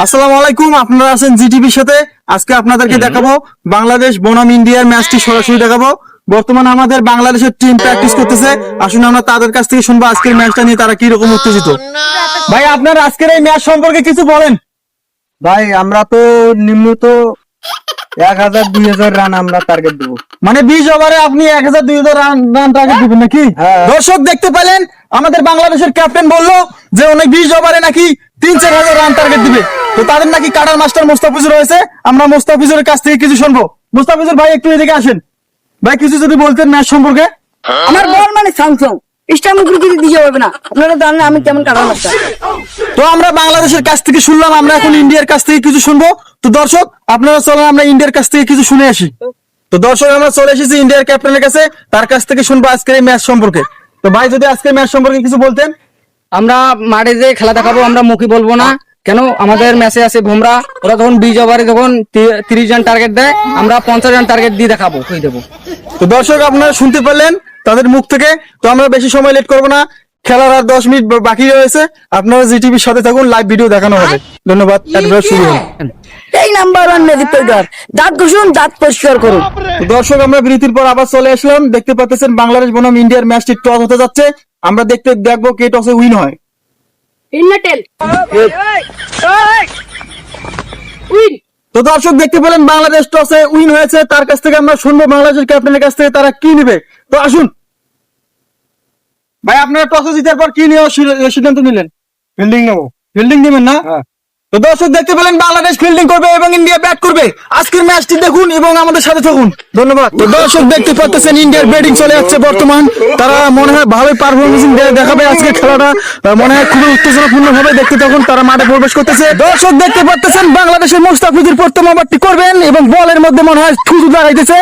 আসসালামু আলাইকুম, আপনারা আছেন জিটিভির সাথে। আজকে আপনাদেরকে দেখাবো বাংলাদেশ বনাম ইন্ডিয়ার ম্যাচটি সরাসরি দেখাবো। বর্তমানে আমাদের বাংলাদেশের টিম প্র্যাকটিস করতেছে। আসুন আমরা তাদের কাছ থেকে শুনবো আজকের ম্যাচটা নিয়ে তারা কি রকম উত্তেজিত। ভাই, আপনার আজকের এই ম্যাচ সম্পর্কে কিছু বলেন। ভাই আমরা তো নিম্নত 1000-2000 রান আমরা টার্গেট দেবো। মানে 20 ওভারে আপনি 1000-2000 রান টার্গেট দিবেন নাকি? হ্যাঁ। দর্শক দেখতে পেলেন, আমাদের বাংলাদেশের ক্যাপ্টেন বললো যে অনেক 20 ওভারে নাকি 3-4 হাজার রান টার্গেট দিবে। তো তাদের নাকি কাটার মাস্টার মোস্তাফিজুর রয়েছে। আমরা মোস্তাফিজুরের কাছ থেকে কিছু শুনবো। মোস্তাফিজুর ভাই, একটু এদিকে আসেন। ভাই, কিছু যদি বলতেন ম্যাচ সম্পর্কে। আমার বল মানে স্যামসাং স্টাম্প উপরে যদি দিয়ে যাবে না, আপনারা জানেন আমি কেমন কাটার মাস্টার। তো আমরা বাংলাদেশের কাছ থেকে শুনলাম, আমরা এখন ইন্ডিয়ার কাছ থেকে কিছু শুনবো। তো দর্শক আপনারা চলেন আমরা ইন্ডিয়ার কাছ থেকে কিছু শুনে আসি। তো দর্শক আমরা চলে এসেছি ইন্ডিয়ার ক্যাপ্টেনের কাছে, তার কাছ থেকে শুনবো আজকের এই ম্যাচ সম্পর্কে। তো ভাই, যদি আজকের ম্যাচ সম্পর্কে কিছু বলতেন। আমরা মাঠে যে খেলা দেখাবো, আমরা মুখী বলবো না। কেন, আমাদের ম্যাচে আছে বুমরা, ওরা যখন 20 ওভারে যখন 30 রান টার্গেট দেয়, আমরা 50 রান টার্গেট দিয়ে দেখাবো, কই দেবো। তো দর্শক আপনারা শুনতে পারলেন তাদের মুখ থেকে। তো আমরা বেশি সময় লেট করবো না, খেলার আর 10 মিনিট বাকি রয়েছে। আপনারা জিটিভির সাথে থাকুন, লাইভ ভিডিও দেখানো হবে। ধন্যবাদ। এবার শুরু হলো। এই নাম্বার 1 ম্যাজিক প্লেয়ার, দাঁত ঘষুন, দাঁত পরিষ্কার করুন। তো দর্শক আমরা বিরতির পর আবার চলে আসলাম। দেখতে পাচ্ছেন বাংলাদেশ বনাম ইন্ডিয়ার ম্যাচটি টস হতে যাচ্ছে। আমরা দেখবো কে টসে উইন হয়। Intel win. তো দর্শক দেখতে পেলেন বাংলাদেশ টসে উইন হয়েছে। তার কাছ থেকে আমরা শুনবো বাংলাদেশের ক্যাপ্টেনের কাছ থেকে তারা কি নিবে। তো আসুন ভাই, আপনারা টসে জিতার পর কি নিয়ে সিদ্ধান্ত নিলেন? ফিল্ডিং নেবো। ফিল্ডিং দিবেন না? হ্যাঁ। তো দর্শক দেখতে পেলেন বাংলাদেশ ফিল্ডিং করবে এবং ইন্ডিয়া ব্যাট করবে। আজকের ম্যাচটি দেখুন এবং আমাদের সাথে থাকুন। ধন্যবাদ। তো দর্শক দেখতে পাচ্ছেন ইন্ডিয়ার ব্যাটিং চলে যাচ্ছে বর্তমান। তারা মনে হয় ভালোই পারফরমেন্স দেখাবে আজকে খেলাটা। মনে হয় খুবই উত্তেজনাপূর্ণ ভাবে দেখতে থাকুন। তারা মাঠে প্রবেশ করতেছে। দর্শক দেখতে পাচ্ছেন বাংলাদেশের মুস্তাফিজুর প্রথম ওভারটি করবেন এবং বলের মধ্যে মনে হয় থুতু দাঁড়াইতেছে,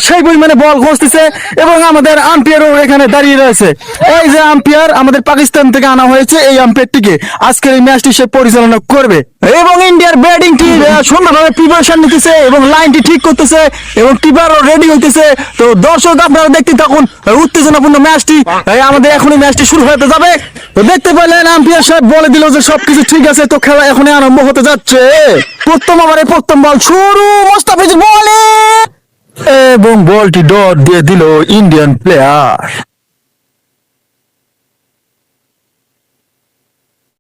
সেই পরিমাণে বল ঘষতেছে এবং আমাদের আম্পায়ারও এখানে দাঁড়িয়ে রয়েছে। এই যে আম্পায়ার আমাদের পাকিস্তান থেকে আনা হয়েছে, এই আম্পায়ারটিকে আজকের এই ম্যাচটি সে পরিচালনা করবে এবং ইন্ডিয়ার ব্যাটিং টিম সুন্দরভাবে প্রিপারেশন নিতেছে এবং লাইনটি ঠিক করতেছে এবং টিপারও রেডি হইতেছে। তো দর্শক আপনারা দেখতে থাকুন উত্তেজনাপূর্ণ ম্যাচটি। আমাদের এখনই ম্যাচটি শুরু হতে যাবে। তো দেখতে পেলেন আম্পায়ার সাহেব বলে দিল যে সবকিছু ঠিক আছে। তো খেলা এখনই আরম্ভ হতে যাচ্ছে। প্রথম ওভারে প্রথম বল শুরু, মোস্তাফিজ বলে এবং বলটি ডট দিয়ে দিল ইন্ডিয়ান প্লেয়ার।